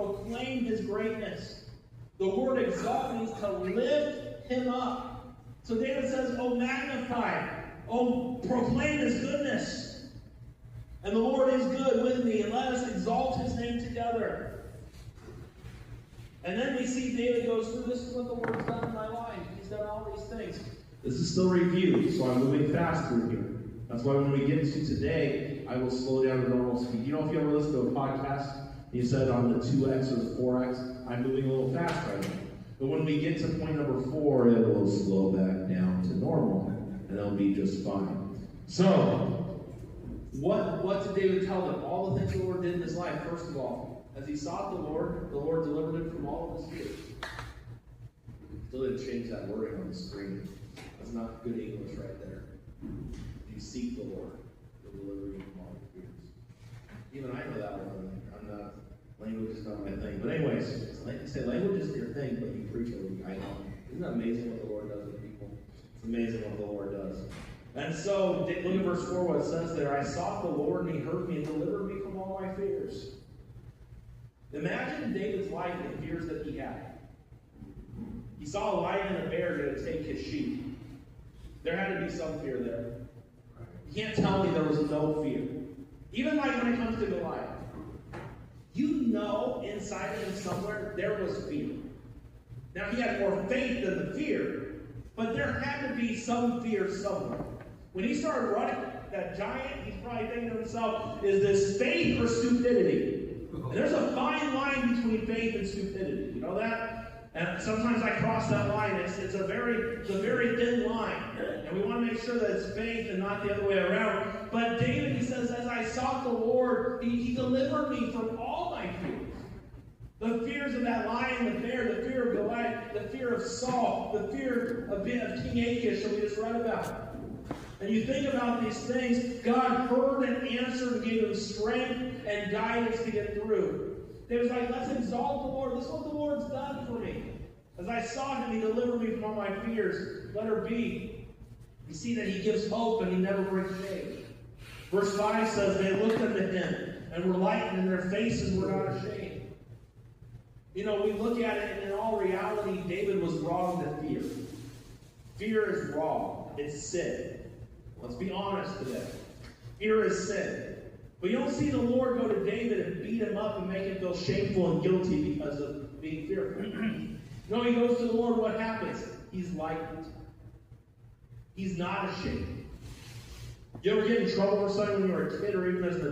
proclaim his greatness. The word exalt means to lift him up. So David says, oh, magnify, oh, proclaim his goodness. And the Lord is good with me, and let us exalt his name together. And then we see David goes through, this is what the Lord's done in my life. He's done all these things. This is still review, so I'm moving fast through here. That's why when we get to today, I will slow down to normal speed. You know, if you ever listen to a podcast, you said on the 2x or the 4x, I'm moving a little fast right now. But when we get to point number 4, it will slow back down to normal, and it'll be just fine. So, what did David tell them? All the things the Lord did in his life. First of all, as he sought the Lord delivered him from all of his fears. Still didn't change that wording on the screen. That's not good English right there. If you seek the Lord, he'll deliver you from all your fears. Even I know that one. I'm not, language is not my thing. But anyways, like you say, language is your thing, but you preach over it. I know. Isn't that amazing what the Lord does with people? It's amazing what the Lord does. And so, look at verse 4, what it says there. I sought the Lord, and he heard me and delivered me from all my fears. Imagine David's life and the fears that he had. He saw a lion and a bear going to take his sheep. There had to be some fear there. You can't tell me there was no fear. Even like when it comes to Goliath. You know inside of him somewhere there was fear. Now he had more faith than the fear, but there had to be some fear somewhere. When he started running that giant, he's probably thinking to himself, is this faith or stupidity? And there's a fine line between faith and stupidity. You know that? And sometimes I cross that line. It's a very thin line. And we want to make sure that it's faith and not the other way around. But David, he says, as I sought the Lord, he delivered me from all my fears. The fears of that lion, the bear, the fear of Goliath, the fear of Saul, the fear of King Achish that we just read about. And you think about these things, God heard and answered and gave him strength and guidance to get through. It was like, let's exalt the Lord. This is what the Lord's done for me. As I sought him, he delivered me from all my fears. Let her be. You see that he gives hope and he never breaks faith. Verse 5 says, they looked unto him and were lightened, and their faces were not ashamed. You know, we look at it, and in all reality, David was wrong to fear. Fear is wrong. It's sin. Let's be honest today. Fear is sin. But you don't see the Lord go to David and beat him up and make him feel shameful and guilty because of being fearful. No, he goes to the Lord, what happens? He's lightened. He's not ashamed. You ever get in trouble for something when you were a kid or even as an